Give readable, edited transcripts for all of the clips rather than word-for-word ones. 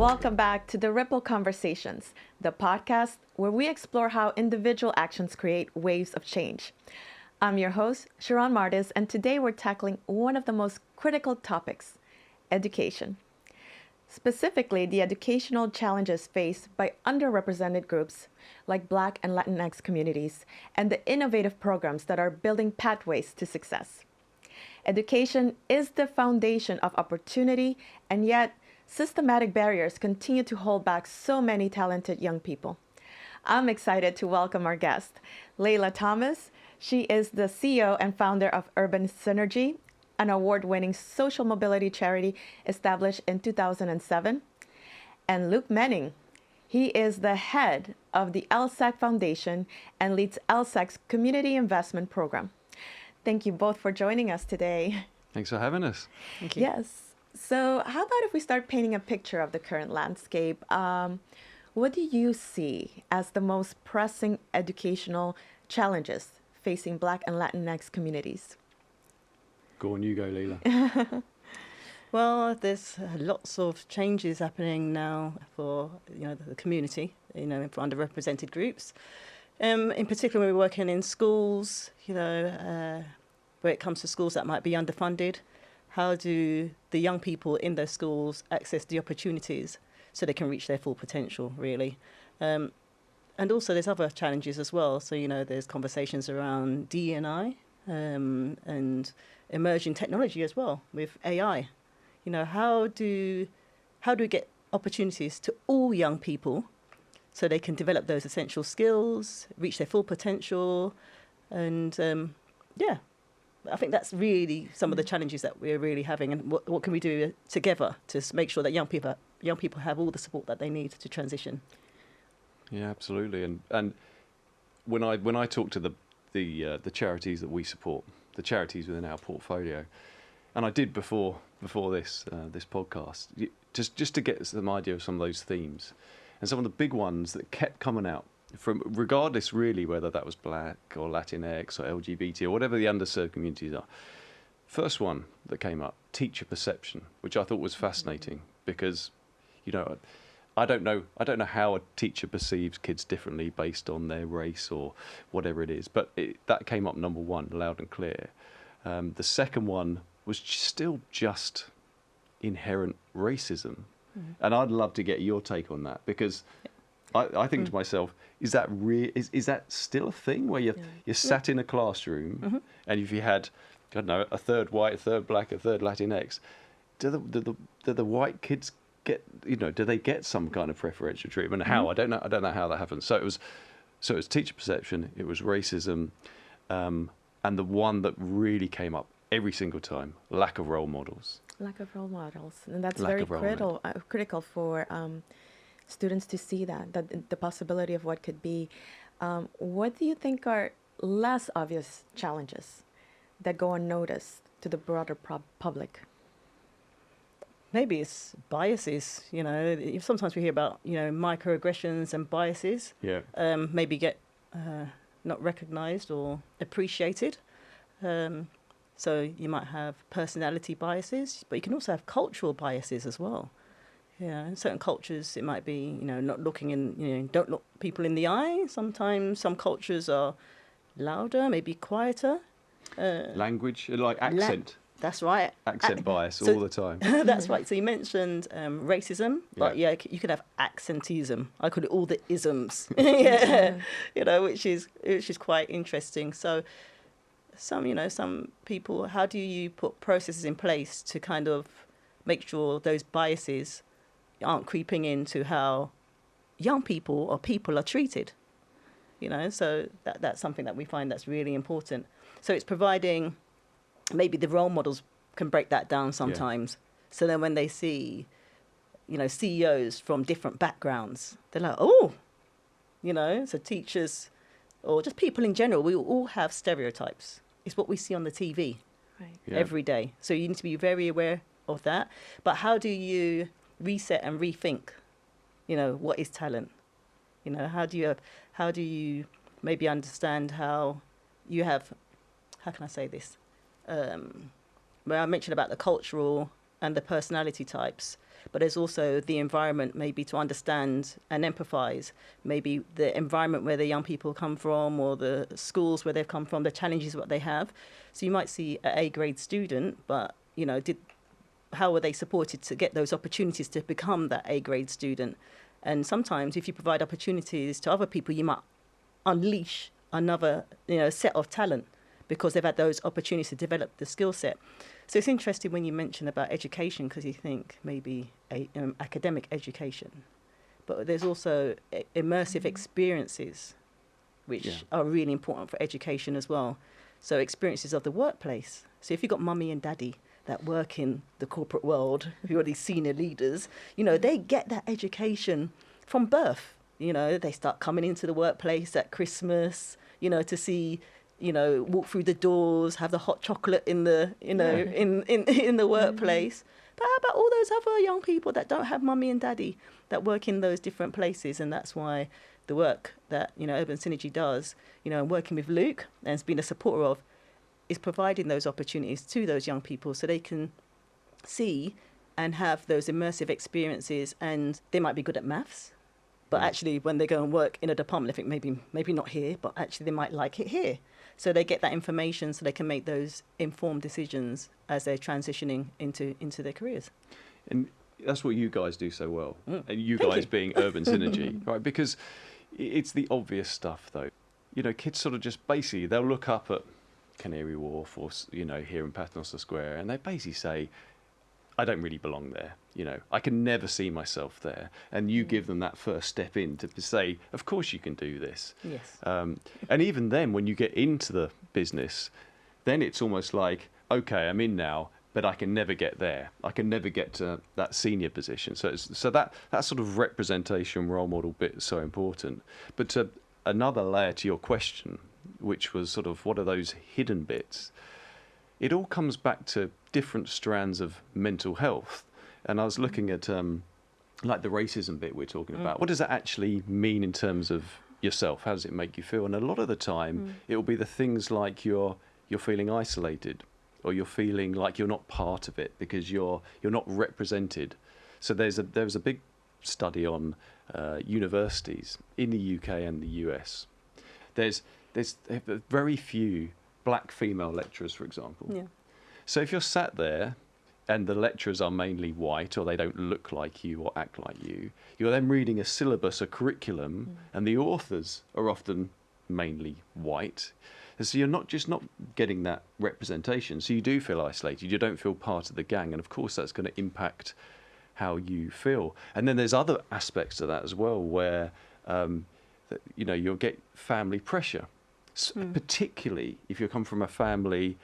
Welcome back to the Ripple Conversations, the podcast where we explore how individual actions create waves of change. I'm your host, Sharon Martis, and today we're tackling one of the most critical topics, education. Specifically, the educational challenges faced by underrepresented groups like Black and Latinx communities and the innovative programs that are building pathways to success. Education is the foundation of opportunity, and yet systematic barriers continue to hold back so many talented young people. I'm excited to welcome our guest, Layla Thomas. She is the CEO and founder of Urban Synergy, an award-winning social mobility charity established in 2007. And Luke Menning. He is the head of the LSEG Foundation and leads LSEG's Community Investment Program. Thank you both for joining us today. Thanks for having us. Thank you. Yes. So how about if we start painting a picture of the current landscape? What do you see as the most pressing educational challenges facing Black and Latinx communities? Go on, you go, Leela. Well, there's lots of changes happening now for the community, for underrepresented groups. In particular, we're working in schools, where it comes to schools that might be underfunded. How do the young people in those schools access the opportunities so they can reach their full potential, really? And also there's other challenges as well. So, there's conversations around D&I and emerging technology as well with AI. How do we get opportunities to all young people so they can develop those essential skills, reach their full potential, and I think that's really some of the challenges that we're really having, and what can we do together to make sure that young people have all the support that they need to transition. Yeah, absolutely. And when I talk to the charities that we support, the charities within our portfolio, and I did before this podcast, just to get some idea of some of those themes, and some of the big ones that kept coming out, from regardless really whether that was Black or Latinx or LGBT or whatever the underserved communities are. First one that came up, teacher perception, which I thought was fascinating because, I don't know how a teacher perceives kids differently based on their race or whatever it is, but that came up number one, loud and clear. The second one was still just inherent racism, and I'd love to get your take on that because I think to myself, is that is that still a thing where you're sat in a classroom and if you had, I don't know, a third white, a third black, a third Latinx, do the white kids get, do they get some kind of preferential treatment? How? I don't know how that happens. So it was teacher perception, it was racism, and the one that really came up every single time, lack of role models. Lack of role models, and that's very critical for students to see that the possibility of what could be. What do you think are less obvious challenges that go unnoticed to the broader public? Maybe it's biases. Sometimes we hear about microaggressions and biases. Yeah. Maybe get not recognised or appreciated. So you might have personality biases, but you can also have cultural biases as well. In certain cultures, it might be, not looking in, don't look people in the eye. Sometimes some cultures are louder, maybe quieter. Language, like accent. That's right. Accent bias all the time. That's right. So you mentioned racism, but you could have accentism. I call it all the isms. Which is quite interesting. So some people, how do you put processes in place to kind of make sure those biases aren't creeping into how young people or people are treated? So that's something that we find that's really important. So it's providing, maybe the role models can break that down sometimes. Yeah. So then when they see, CEOs from different backgrounds, they're like, oh, so teachers or just people in general, we all have stereotypes. It's what we see on the TV every day. So you need to be very aware of that. But how do you reset and rethink, what is talent? How do you maybe understand how can I say this? Where I mentioned about the cultural and the personality types, but there's also the environment, maybe to understand and empathize, maybe the environment where the young people come from, or the schools where they've come from, the challenges what they have. So you might see an A-grade student, but how were they supported to get those opportunities to become that A-grade student? And sometimes if you provide opportunities to other people, you might unleash another set of talent, because they've had those opportunities to develop the skill set. So it's interesting when you mention about education, because you think maybe academic education, but there's also immersive experiences, which are really important for education as well. So experiences of the workplace. So if you've got mummy and daddy that work in the corporate world, who are these senior leaders, they get that education from birth. They start coming into the workplace at Christmas, to see, walk through the doors, have the hot chocolate in the, in the workplace. But how about all those other young people that don't have mummy and daddy that work in those different places? And that's why the work that, Urban Synergy does, and working with Luke and has been a supporter of, is providing those opportunities to those young people so they can see and have those immersive experiences. And they might be good at maths, but actually when they go and work in a department, they think maybe not here, but actually they might like it here. So they get that information so they can make those informed decisions as they're transitioning into their careers. And that's what you guys do so well. And you guys being Urban Synergy, right? Because it's the obvious stuff, though. Kids sort of just basically, they'll look up at Canary Wharf or, here in Paternoster Square, and they basically say, I don't really belong there. I can never see myself there. And you give them that first step in to say, of course you can do this. Yes. And even then, when you get into the business, then it's almost like, okay, I'm in now, but I can never get there. I can never get to that senior position. So that sort of representation role model bit is so important. But to another layer to your question, which was sort of what are those hidden bits? It all comes back to different strands of mental health. And I was looking at like the racism bit we're talking about. What does that actually mean in terms of yourself? How does it make you feel? And a lot of the time, it will be the things like you're feeling isolated, or you're feeling like you're not part of it because you're not represented. So there was a big study on universities in the UK and the US. There's very few black female lecturers, for example. Yeah. So if you're sat there and the lecturers are mainly white, or they don't look like you or act like you're then reading a syllabus, a curriculum, and the authors are often mainly white. And so you're not getting that representation. So you do feel isolated. You don't feel part of the gang. And of course, that's going to impact how you feel. And then there's other aspects to that as well, where you'll get family pressure. Particularly if you come from a family,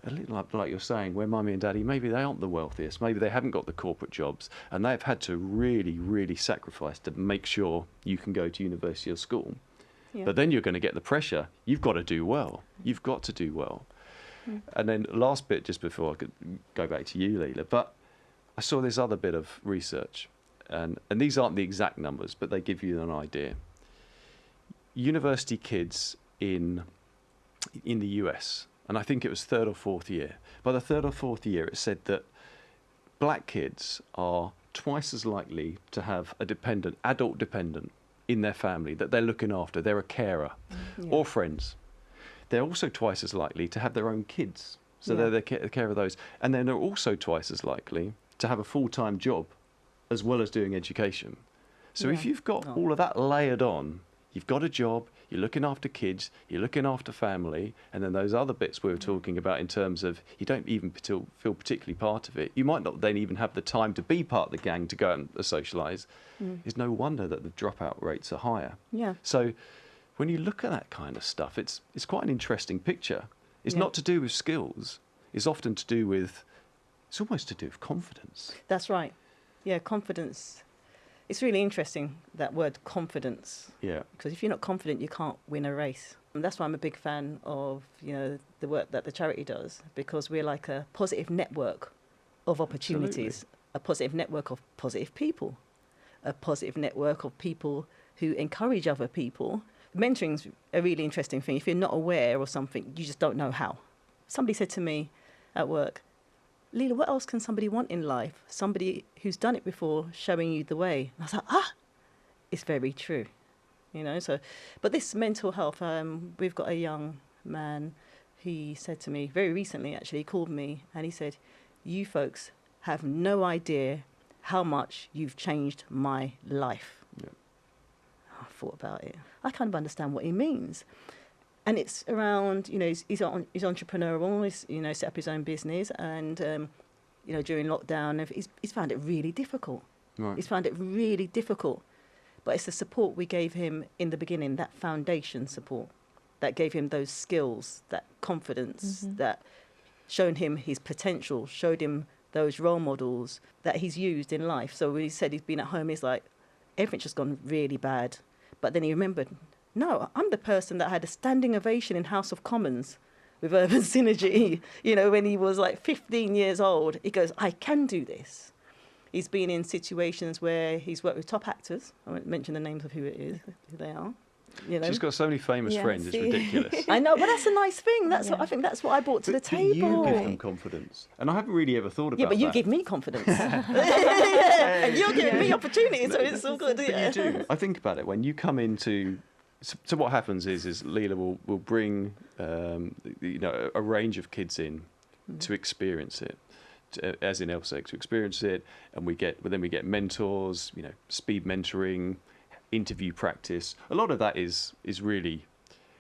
a little like you're saying, where mummy and daddy, maybe they aren't the wealthiest, maybe they haven't got the corporate jobs, and they've had to really, really sacrifice to make sure you can go to university or school. Yeah. But then you're going to get the pressure. You've got to do well. You've got to do well. And then last bit, just before I could go back to you, Leela, but I saw this other bit of research, and these aren't the exact numbers, but they give you an idea. University kids in the US, and I think it was third or fourth year. By the third or fourth year, it said that black kids are twice as likely to have a adult dependent in their family that they're looking after. They're a carer or friends. They're also twice as likely to have their own kids. So they're the care of those. And then they're also twice as likely to have a full-time job as well as doing education. So if you've got all of that layered on, you've got a job, you're looking after kids, you're looking after family, and then those other bits we were talking about in terms of you don't even feel particularly part of it. You might not then even have the time to be part of the gang to go and socialise. It's no wonder that the dropout rates are higher. Yeah. So when you look at that kind of stuff, it's quite an interesting picture. It's not to do with skills. It's often to do with, it's almost to do with confidence. That's right. Yeah, confidence. It's really interesting, that word confidence. Yeah. Because if you're not confident, you can't win a race. And that's why I'm a big fan of, the work that the charity does, because we're like a positive network of opportunities, Absolutely. A positive network of positive people, a positive network of people who encourage other people. Mentoring's a really interesting thing. If you're not aware of something, you just don't know how. Somebody said to me at work, Leela, what else can somebody want in life? Somebody who's done it before, showing you the way. And I was like, it's very true, So, but this mental health, we've got a young man. He said to me very recently, actually, he called me and he said, "You folks have no idea how much you've changed my life." Yeah. I thought about it. I kind of understand what he means. And it's around, he's entrepreneurial, he's, set up his own business. And, during lockdown, he's found it really difficult. Right. He's found it really difficult. But it's the support we gave him in the beginning, that foundation support, that gave him those skills, that confidence, that showed him his potential, showed him those role models that he's used in life. So when he said he's been at home, he's like, everything's just gone really bad. But then he remembered, no, I'm the person that had a standing ovation in House of Commons with Urban Synergy, when he was like 15 years old. He goes, I can do this. He's been in situations where he's worked with top actors. I won't mention the names of who it is, who they are. She's got so many famous friends, it's ridiculous. I know, but that's a nice thing. I think that's what I brought to the table. You give them confidence. And I haven't really ever thought about that. Yeah, but you give me confidence. And you're giving me opportunity, so it's all good. But you do. I think about it. When you come into... So what happens is Leela will bring a range of kids in to experience it. As in LSEG, to experience it, and then we get mentors, speed mentoring, interview practice. A lot of that is really,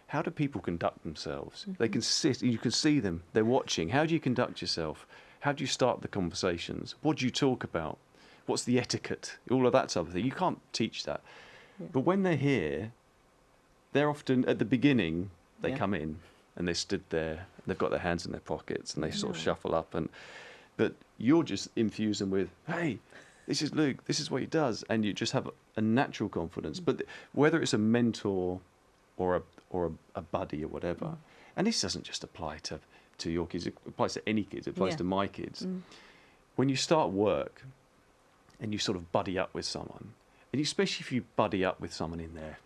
how do people conduct themselves? They can sit, you can see them, they're watching. How do you conduct yourself? How do you start the conversations? What do you talk about? What's the etiquette? All of that type of thing. You can't teach that. Yeah. But when they're here, they're often, at the beginning, they come in and they stood there, they've got their hands in their pockets and they sort of shuffle up but you're just infuse them with, hey, this is Luke, this is what he does, and you just have a natural confidence. But whether it's a mentor or a buddy or whatever, and this doesn't just apply to your kids, it applies to any kids, it applies to my kids. When you start work and you sort of buddy up with someone, and especially if you buddy up with someone in their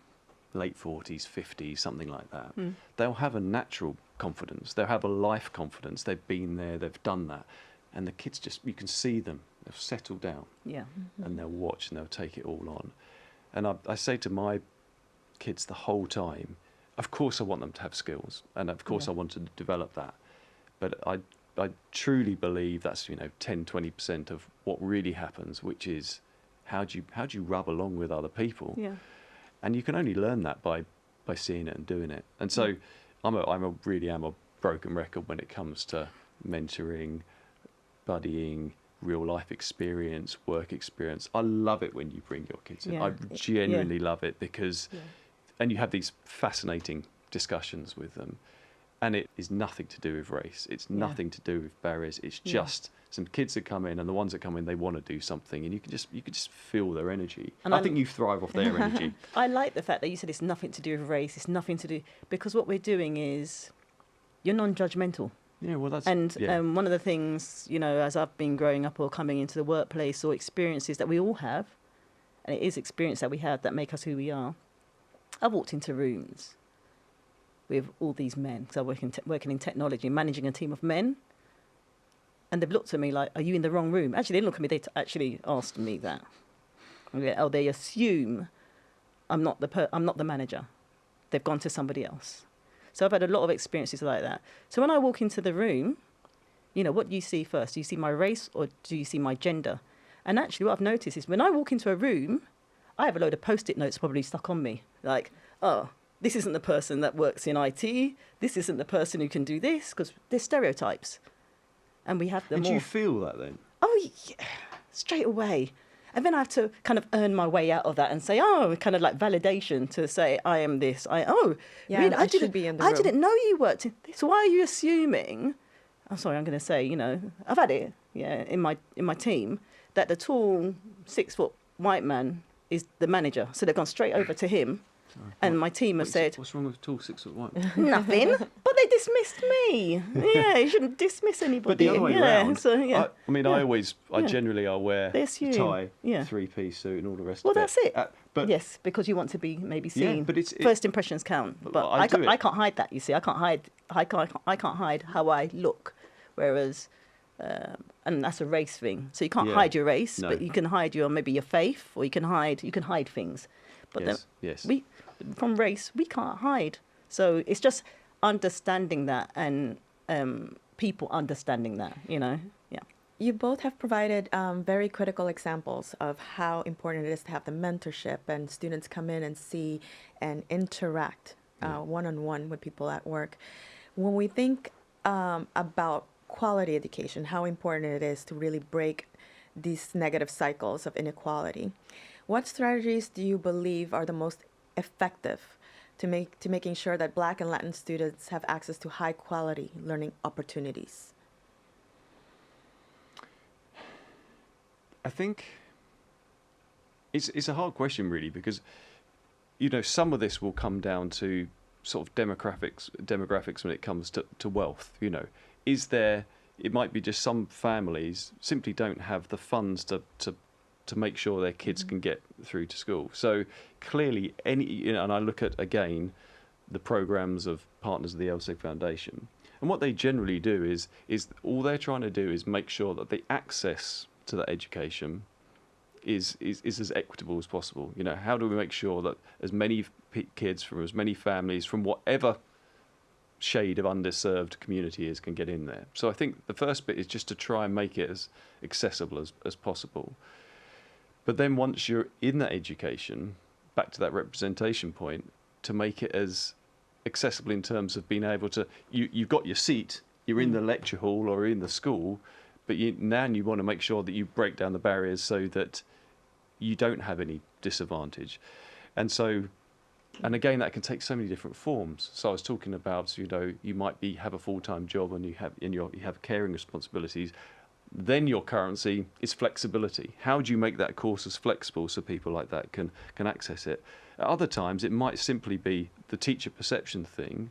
late 40s, 50s, something like that, they'll have a natural confidence, they'll have a life confidence, they've been there, they've done that. And the kids you can see them, they'll settle down and they'll watch and they'll take it all on. And I say to my kids the whole time, of course I want them to have skills and of course I want to develop that. But I truly believe that's, 10-20% of what really happens, which is how do you rub along with other people? Yeah. And you can only learn that by seeing it and doing it. And so I really am a broken record when it comes to mentoring, buddying, real life experience, work experience. I love it when you bring your kids in. I genuinely love it because, and you have these fascinating discussions with them, and it is nothing to do with race. It's nothing to do with barriers. It's just some kids that come in, and the ones that come in, they want to do something, and you can just feel their energy. And I think you thrive off their energy. I like the fact that you said it's nothing to do with race. It's nothing to do, because what we're doing is you're non-judgmental. Yeah, well, that's... And one of the things, as I've been growing up or coming into the workplace, or experiences that we all have, and it is experience that we have that make us who we are. I've walked into rooms with all these men, because I'm working in technology, managing a team of men, and they've looked at me like, are you in the wrong room? Actually, they didn't look at me, they actually asked me that. They assume I'm not the manager. They've gone to somebody else. So I've had a lot of experiences like that. So when I walk into the room, what do you see first? Do you see my race or do you see my gender? And actually what I've noticed is when I walk into a room, I have a load of Post-it notes probably stuck on me. Like, oh, this isn't the person that works in IT. This isn't the person who can do this, because there's stereotypes. And we have them all. And do you feel that then? Oh, yeah, straight away. And then I have to kind of earn my way out of that and say, kind of like validation to say, I am this. Really? I didn't know you worked in this. So why are you assuming? I'm sorry, I'm going to say, I've had it, in my team, that the tall 6-foot white man is the manager. So they've gone straight over to him. Sorry. And my team have said... What's wrong with tall 6-foot white? Nothing. But they dismissed me. Yeah, you shouldn't dismiss anybody. But the other way around. So, I generally wear a tie, 3-piece suit and all the rest of it. Well, that's it. But yes, because you want to be maybe seen. Yeah, but first impressions count. But I can't hide that, you see. I can't hide how I look. Whereas and that's a race thing. So you can't Yeah. hide your race, No. but you can hide maybe your faith, or you can hide things. But Yes. from race, we can't hide. So it's just understanding that, and people understanding that, Yeah. You both have provided very critical examples of how important it is to have the mentorship and students come in and see and interact one-on-one with people at work. When we think about quality education, how important it is to really break these negative cycles of inequality, what strategies do you believe are the most effective to making sure that Black and Latin students have access to high quality learning opportunities? I think it's a hard question, really, because some of this will come down to sort of demographics when it comes to wealth. It might be just some families simply don't have the funds to make sure their kids can get through to school. So clearly, and I look at again the programs of partners of the LSEG Foundation, and what they generally do is all they're trying to do is make sure that the access to that education is as equitable as possible. How do we make sure that as many kids from as many families from whatever shade of underserved community is can get in there? So I think the first bit is just to try and make it as accessible as possible. But then once you're in that education, back to that representation point, to make it as accessible in terms of being able to, you've got your seat, you're in the lecture hall or in the school, but now you want to make sure that you break down the barriers so that you don't have any disadvantage. And again, that can take so many different forms. So I was talking about, you might have a full-time job and you have caring responsibilities. Then your currency is flexibility. How do you make that course as flexible so people like that can access it? At other times, it might simply be the teacher perception thing.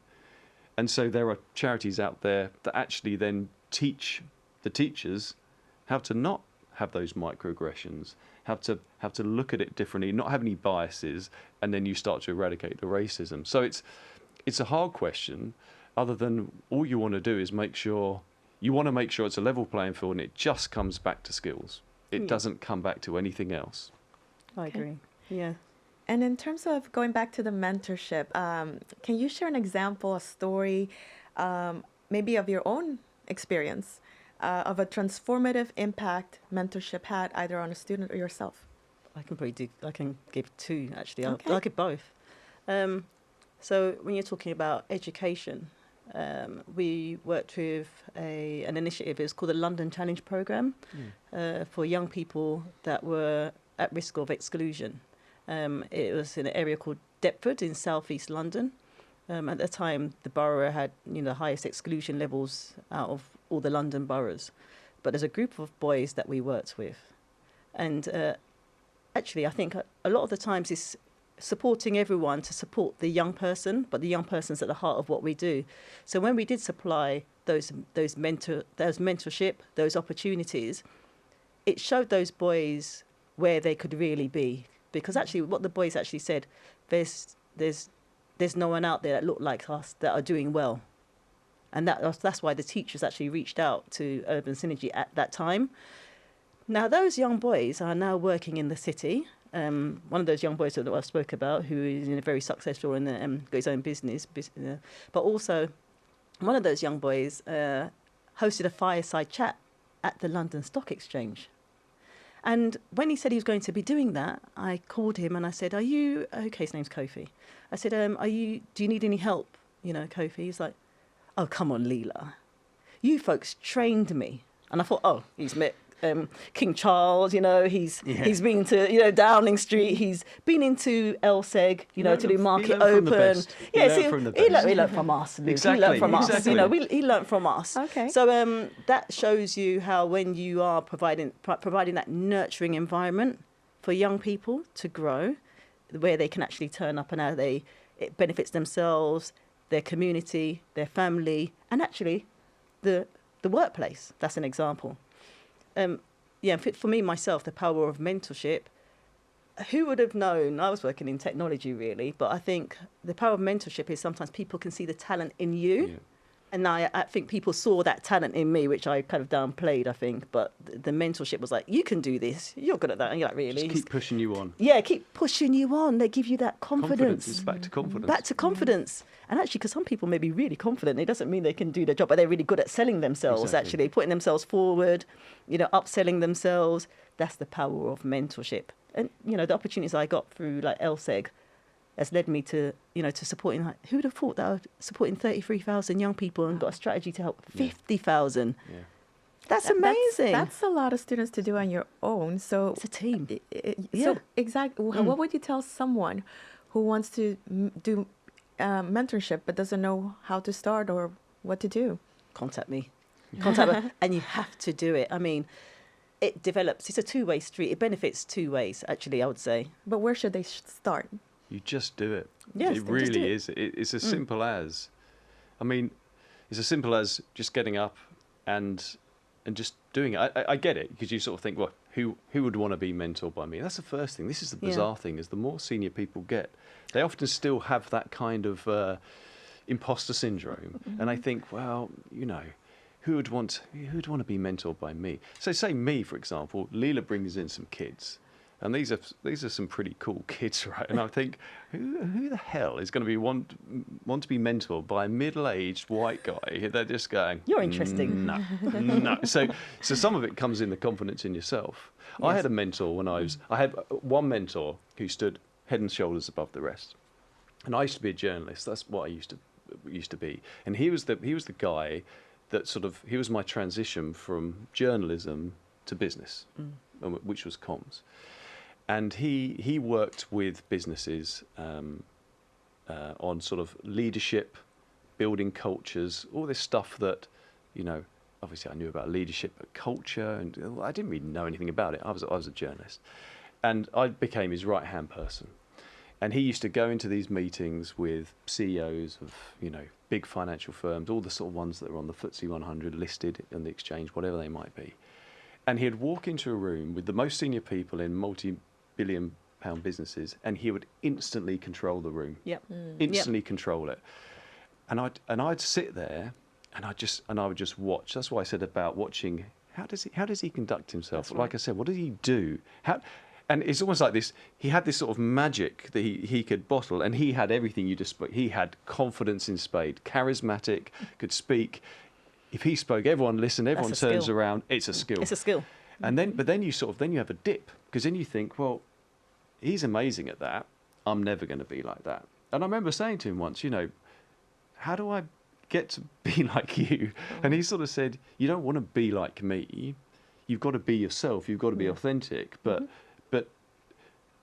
And so there are charities out there that actually then teach the teachers how to not have those microaggressions, how to look at it differently, not have any biases, and then you start to eradicate the racism. So it's a hard question, other than all you want to do is make sure it's a level playing field and it just comes back to skills. It doesn't come back to anything else. I agree. Yeah. And in terms of going back to the mentorship, can you share an example, a story, maybe of your own experience of a transformative impact mentorship had either on a student or yourself? I can give two, actually. Okay. I'll give both. So when you're talking about education, we worked with an initiative. It's called the London Challenge Programme for young people that were at risk of exclusion. It was in an area called Deptford in southeast London. At the time, the borough had the highest exclusion levels out of all the London boroughs. But there's a group of boys that we worked with. And actually, I think a lot of the times it's supporting everyone to support the young person, but the young person's at the heart of what we do. So when we did supply those mentorship, those opportunities, it showed those boys where they could really be. Because actually, what the boys actually said, there's no one out there that look like us that are doing well. And that's why the teachers actually reached out to Urban Synergy at that time. Now, those young boys are now working in the city. One of those young boys that I spoke about, who is very successful and got his own business. But also, one of those young boys hosted a fireside chat at the London Stock Exchange. And when he said he was going to be doing that, I called him and I said, "Are you okay?" His name's Kofi. I said, do you need any help? Kofi. He's like, "Oh, come on, Leela. You folks trained me." And I thought, oh, he's met King Charles, he's been to, Downing Street, he's been into LSEG, to do Market Open. He learned from us, Luke. Exactly. He learned from us, Exactly. he learned from us. Okay. So that shows you how when you are providing that nurturing environment for young people to grow, where they can actually turn up and how it benefits themselves, their community, their family, and actually the workplace. That's an example. For me, myself, the power of mentorship, who would have known? I was working in technology, really, but I think the power of mentorship is sometimes people can see the talent in you And I think people saw that talent in me, which I kind of downplayed, I think. But the mentorship was like, you can do this. You're good at that. And you're like, really? Just keep pushing you on. Yeah, keep pushing you on. They give you that confidence. It's back to confidence. Back to confidence. And actually, because some people may be really confident, it doesn't mean they can do their job, but they're really good at selling themselves, actually, putting themselves forward, upselling themselves. That's the power of mentorship. And, the opportunities I got through like LSEG has led me to, to supporting, like, who would have thought that I was supporting 33,000 young people and got a strategy to help 50,000. Yeah. That's amazing. That's a lot of students to do on your own. So it's a team. So exactly, what would you tell someone who wants to do mentorship but doesn't know how to start or what to do? Contact me. Contact me. And you have to do it. I mean, it develops. It's a two-way street. It benefits two ways, actually, I would say. But where should they start? You just do it. Yes, it really is. It's as simple as, it's as simple as just getting up and just doing it. I get it, because you sort of think, well, who would want to be mentored by me? That's the first thing. This is the bizarre thing, is the more senior people get, they often still have that kind of imposter syndrome. And I think, well, who would want to be mentored by me? So say me, for example, Leela brings in some kids. And these are some pretty cool kids, right? And I think, who the hell is going to be want to be mentored by a middle-aged white guy? They're just going, you're interesting. No. So some of it comes in the confidence in yourself. Yes. I had a mentor when I had one mentor who stood head and shoulders above the rest. And I used to be a journalist. That's what I used to be. And he was the guy that he was my transition from journalism to business, which was comms. And he worked with businesses on sort of leadership, building cultures, all this stuff that, obviously I knew about leadership, but culture, and I didn't really know anything about it. I was a journalist. And I became his right-hand person. And he used to go into these meetings with CEOs of, big financial firms, all the sort of ones that are on the FTSE 100, listed on the exchange, whatever they might be. And he'd walk into a room with the most senior people in multi-billion-pound businesses, and he would instantly control the room. Yep. Instantly control it. And I'd sit there, and I would just watch. That's why I said about watching. How does he conduct himself? Like I said, what does he do? And it's almost like this. He had this sort of magic that he could bottle, and he had everything you just spoke. He had confidence in spade, charismatic, could speak. If he spoke, everyone listened. Everyone turns around. It's a skill. It's a skill. And then you have a dip, because then you think, well, he's amazing at that. I'm never going to be like that. And I remember saying to him once, how do I get to be like you? And he sort of said, you don't want to be like me. You've got to be yourself. You've got to be authentic. But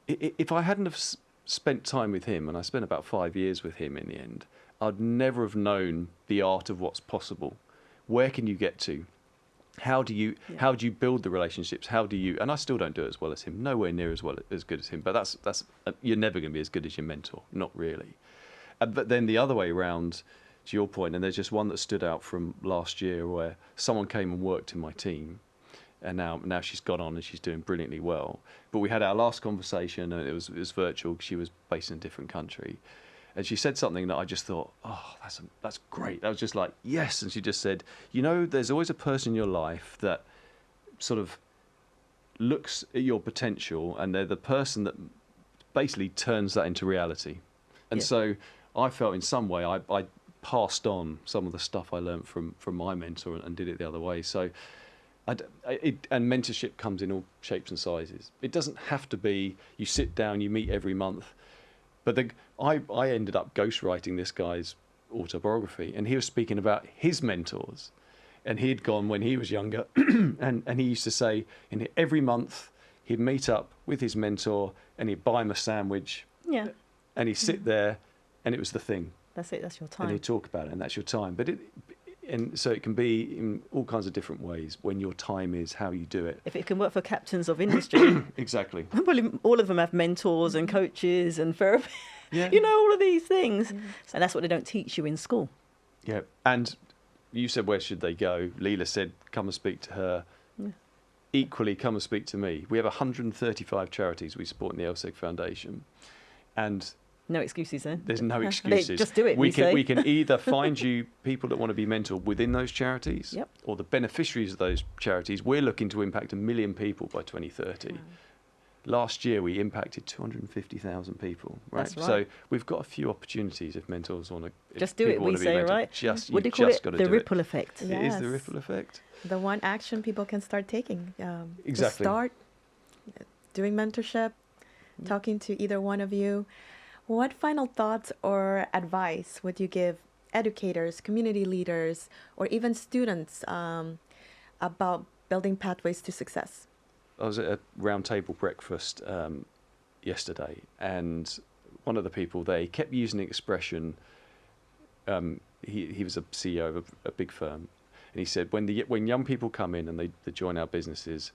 if I hadn't have spent time with him, and I spent about 5 years with him in the end, I'd never have known the art of what's possible. Where can you get to? How do you build the relationships? And I still don't do it as well as him, nowhere near as good as him. But that's you're never going to be as good as your mentor, not really. But then the other way around, to your point, and there's just one that stood out from last year where someone came and worked in my team, and now she's gone on and she's doing brilliantly well. But we had our last conversation, and it was virtual. She was based in a different country. And she said something that I just thought, oh, that's great. I was just like, yes. And she just said, there's always a person in your life that sort of looks at your potential, and they're the person that basically turns that into reality. And so I felt in some way I passed on some of the stuff I learned from my mentor and did it the other way. So and mentorship comes in all shapes and sizes. It doesn't have to be you sit down, you meet every month. But I ended up ghostwriting this guy's autobiography, and he was speaking about his mentors. And he had gone when he was younger, and he used to say every month he'd meet up with his mentor, and he'd buy him a sandwich. Yeah. And he'd sit there, and it was the thing. That's it. That's your time. And he'd talk about it, and that's your time. And so it can be in all kinds of different ways when your time is, how you do it. If it can work for captains of industry. Exactly. Probably all of them have mentors and coaches and therapists. Yeah. All of these things. Yeah. And that's what they don't teach you in school. Yeah. And you said, where should they go? Leela said, come and speak to her. Yeah. Equally, come and speak to me. We have 135 charities we support in the LSEG Foundation. And No excuses then. There's no excuses. Just do it, we say. We can either find you people that want to be mentored within those charities, Yep. or the beneficiaries of those charities. We're looking to impact 1 million people by 2030. Wow. Last year, we impacted 250,000 people. Right? That's right. So we've got a few opportunities if mentors want to. Just do it, we say, right? What do you call it? The ripple effect. It is the ripple effect. The one action people can start taking. Exactly. To start doing mentorship, talking to either one of you. What final thoughts or advice would you give educators, community leaders, or even students about building pathways to success? I was at a roundtable breakfast yesterday, and one of the people there, he kept using the expression, he was a CEO of a big firm, and he said, when young people come in and they join our businesses,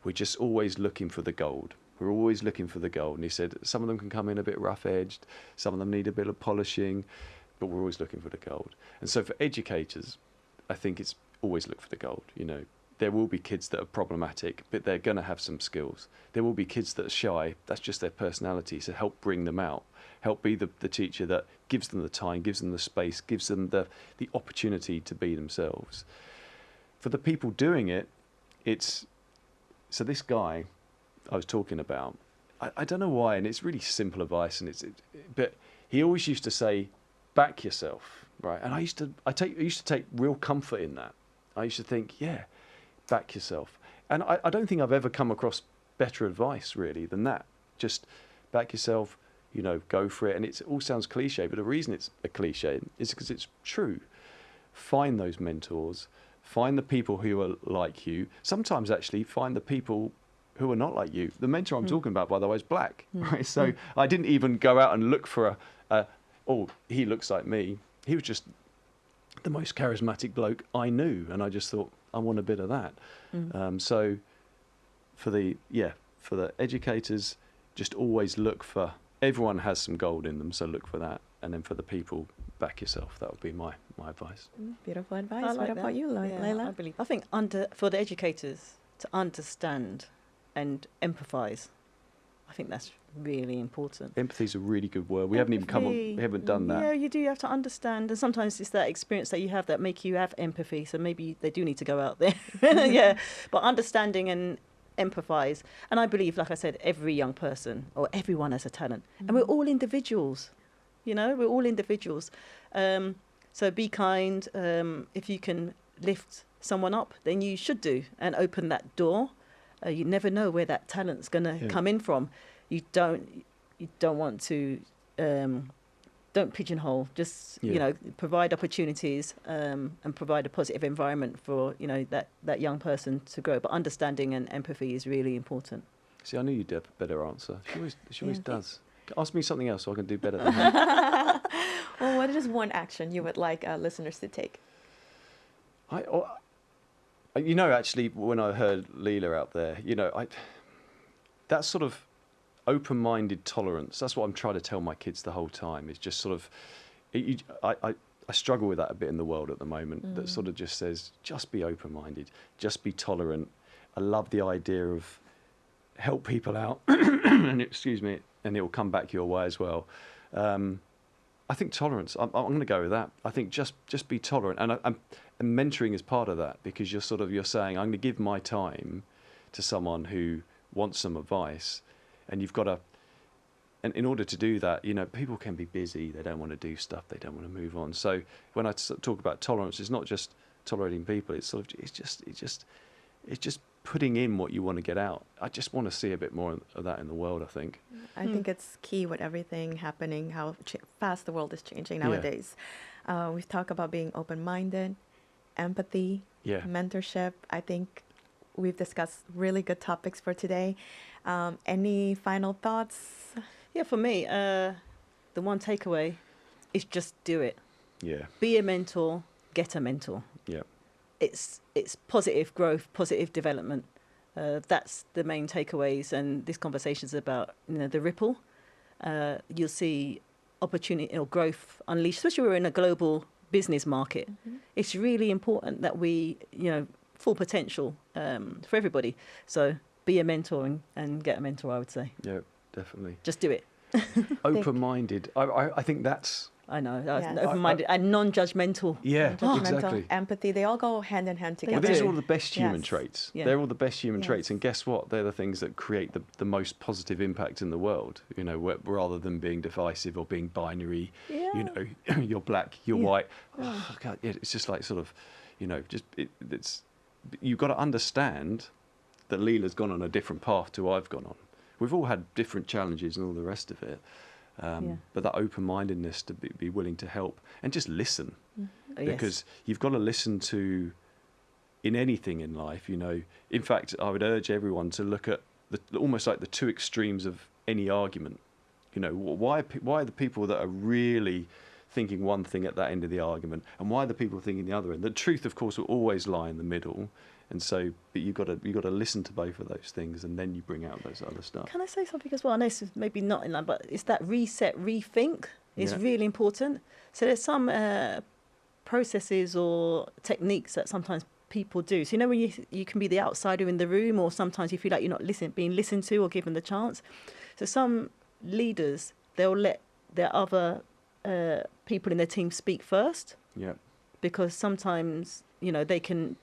we're just always looking for the gold. We're always looking for the gold. And he said, some of them can come in a bit rough-edged, some of them need a bit of polishing, but we're always looking for the gold. And so for educators, I think it's always look for the gold. You know, there will be kids that are problematic, but they're going to have some skills. There will be kids that are shy. That's just their personality. So help bring them out. Help be the teacher that gives them the time, gives them the space, gives them the opportunity to be themselves. For the people doing it, so this guy I was talking about, I don't know why, and it's really simple advice, but he always used to say, back yourself, right? And I used to take real comfort in that. I used to think, yeah, back yourself. And I don't think I've ever come across better advice really than that. Just back yourself, you know, go for it. And it all sounds cliche, but the reason it's a cliche is because it's true. Find those mentors, find the people who are like you. Sometimes actually find the people who are not like you. The mentor I'm talking about, by the way, is black, right? So I didn't even go out and look for oh, he looks like me. He was just the most charismatic bloke I knew, and I just thought, I want a bit of that. So for the educators, just always look for, everyone has some gold in them, so look for that. And then for the people, back yourself. That would be my advice. Beautiful advice. I like what that. about you, Layla? I think for the educators to understand and empathise, I think that's really important. Empathy is a really good word. We haven't done that. Yeah, you do have to understand, and sometimes it's that experience that you have that make you have empathy. So maybe they do need to go out there. Yeah, but understanding and empathise. And I believe, like I said, every young person or everyone has a talent, and we're all individuals. You know, we're all individuals. So be kind. If you can lift someone up, then you should do, and open that door. You never know where that talent's going to come in from. You don't want to don't pigeonhole. Just you know, provide opportunities and provide a positive environment for that young person to grow. But understanding and empathy is really important. See, I knew you'd have a better answer. She always does. Ask me something else so I can do better than that. Well, what is one action you would like listeners to take? Actually, when I heard Leela out there, that sort of open-minded tolerance, that's what I'm trying to tell my kids the whole time, is just sort of, I struggle with that a bit in the world at the moment, that sort of just says, just be open-minded, just be tolerant. I love the idea of help people out, and excuse me, and it will come back your way as well. I think tolerance, I'm going to go with that. I think just be tolerant. And mentoring is part of that, because you're saying, I'm going to give my time to someone who wants some advice, and you've got to, and in order to do that, people can be busy, they don't want to do stuff, they don't want to move on. So when I talk about tolerance, it's not just tolerating people, it's just putting in what you want to get out. I just want to see a bit more of that in the world, I think. I think it's key with everything happening, how fast the world is changing nowadays. We've talked about being open-minded, empathy, mentorship. I think we've discussed really good topics for today. Any final thoughts? Yeah, for me, the one takeaway is just do it. Yeah. Be a mentor, get a mentor. Yeah. It's positive growth, positive development. That's the main takeaways, and this conversation is about the ripple. You'll see opportunity or growth unleashed, especially we're in a global business market. It's really important that we full potential for everybody. So be a mentor and get a mentor, I would say. Yeah, definitely. Just do it. Open-minded. I think that's... I know. Yes. Open-minded and non-judgmental. Yeah, Judgmental, exactly. empathy, they all go hand in hand together. Well, these do. are all the best human Yes. traits. Yeah. They're all the best human Yes. traits, and guess what? They're the things that create the most positive impact in the world. You know, rather than being divisive or being binary. Yeah. You know, you're black, you're Yeah. white. Yeah. Oh, God, it's just like sort of, you know, it's you've got to understand that Leela's gone on a different path to I've gone on. We've all had different challenges and all the rest of it. But that open-mindedness to be willing to help and just listen, because you've got to listen to, in anything in life, you know. In fact, I would urge everyone to look at almost like the two extremes of any argument. You know, why are the people that are really thinking one thing at that end of the argument, and why are the people thinking the other end? The truth, of course, will always lie in the middle. And so, but you've got to listen to both of those things, and then you bring out those other stuff. Can I say something as well? I know this is maybe not in line, but it's that reset, rethink is really important. So there's some processes or techniques that sometimes people do. So you know when you can be the outsider in the room, or sometimes you feel like you're not being listened to or given the chance. So some leaders, they'll let their other people in their team speak first. Yeah. Because sometimes, you know, they can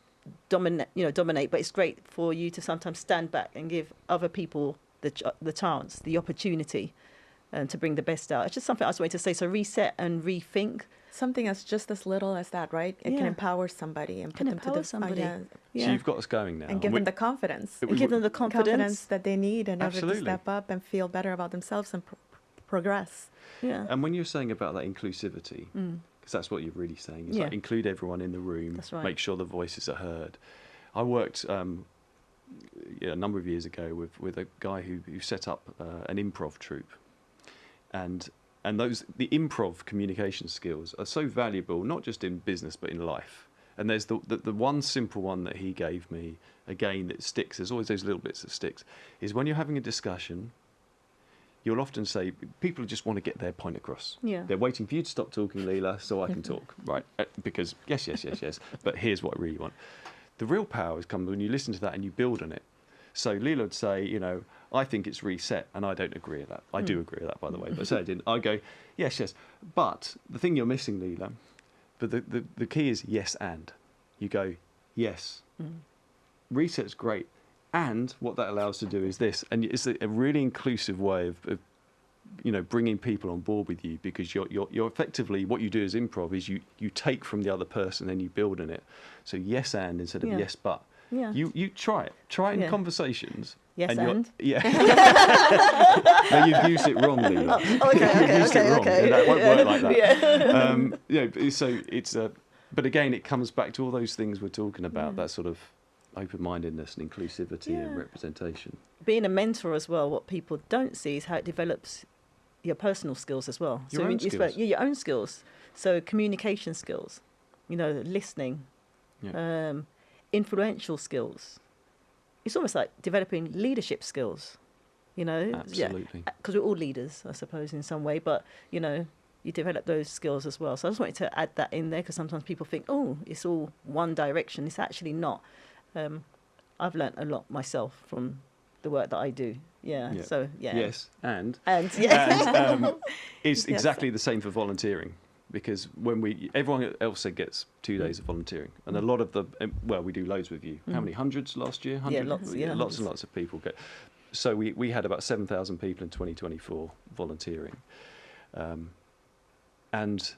dominate, but it's great for you to sometimes stand back and give other people the chance, the opportunity, and to bring the best out. It's just something I was wanting to say. So reset and rethink. Something as just as little as that, right? It can Yeah. empower somebody and Can put them to empower the somebody. yeah, Yeah. So you've got us going now. and give them the confidence. And give them the confidence. that they need in order to Absolutely. step up and feel better about themselves and progress. Yeah. And when you're saying about that inclusivity, because that's what you're really saying, is Yeah. like include everyone in the room, That's right. make sure the voices are heard. I worked a number of years ago with a guy who set up an improv troupe, and the improv communication skills are so valuable, not just in business but in life. And there's the one simple one that he gave me, again, that sticks. There's always those little bits that sticks. Is when you're having a discussion, you'll often say people just want to get their point across. Yeah. They're waiting for you to stop talking, Leela, so I can talk, right? Because yes, but here's what I really want. The real power comes when you listen to that and you build on it. So Leela would say, you know, I think it's reset, and I don't agree with that. I do agree with that, by the way, but say I didn't. I go, yes. But the thing you're missing, Leela, but the key is yes and. You go, yes. Reset's great. And what that allows to do is this, and it's a really inclusive way of you know, bringing people on board with you, because you're effectively, what you do as improv is you take from the other person and you build on it. So yes and instead of yes but. Yeah. You try it in conversations. Yes and. Yeah. No, you've used it wrong, Leela. Okay. You've used it wrong. And that won't work like that. Yeah. So it's but again, it comes back to all those things we're talking about, that sort of open-mindedness and inclusivity and representation. Being a mentor as well, what people don't see is how it develops your personal skills as well. Your own skills. Your own skills. So communication skills, you know, listening, influential skills. It's almost like developing leadership skills, you know. Absolutely. Because we're all leaders, I suppose, in some way. But, you know, you develop those skills as well. So I just wanted to add that in there, because sometimes people think, oh, it's all one direction. It's actually not. I've learnt a lot myself from the work that I do. Yeah. So, yeah. Yes, and it's exactly the same for volunteering, because when everyone at LSEG gets 2 days of volunteering, and a lot of we do loads with you. How many? Hundreds last year? 100? Lots and lots of people get. So we had about 7,000 people in 2024 volunteering, and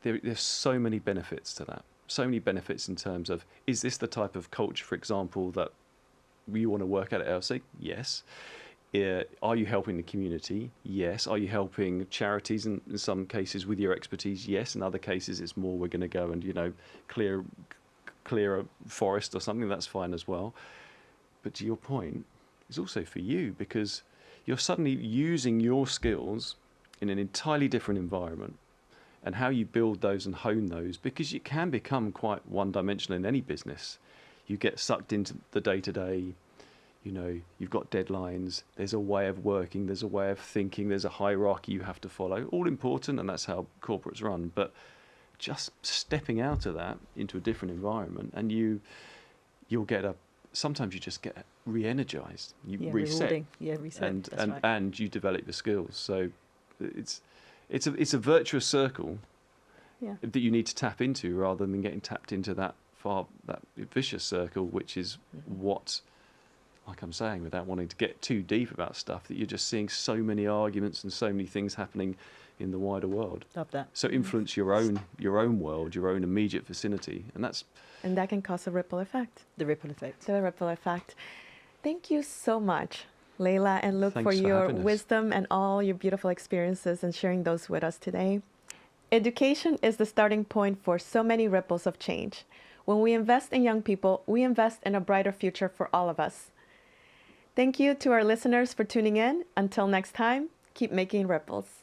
there's so many benefits to that. So many benefits in terms of, is this the type of culture, for example, that you want to work at LSEG? Yes. Are you helping the community? Yes. Are you helping charities in some cases with your expertise? Yes. In other cases, it's more we're going to go and, you know, clear a forest or something. That's fine as well. But to your point, it's also for you, because you're suddenly using your skills in an entirely different environment, and how you build those and hone those, because you can become quite one-dimensional in any business. You get sucked into the day-to-day. You know, you've got deadlines, there's a way of working, there's a way of thinking, there's a hierarchy you have to follow. All important, and that's how corporates run. But just stepping out of that into a different environment, and you'll get sometimes you just get re-energized. You reset. Rewarding. Yeah, reset. And you develop the skills. So It's a virtuous circle Yeah. that you need to tap into rather than getting tapped into that vicious circle, which is what, like I'm saying, without wanting to get too deep about stuff, that you're just seeing so many arguments and so many things happening in the wider world. Love that. So influence your own world, your own immediate vicinity, And that can cause a ripple effect. The ripple effect. The ripple effect. Thank you so much, Layla and Luke, Thanks for for your having us. wisdom and all your beautiful experiences and sharing those with us today. Education is the starting point for so many ripples of change. When we invest in young people, we invest in a brighter future for all of us. Thank you to our listeners for tuning in. Until next time, keep making ripples.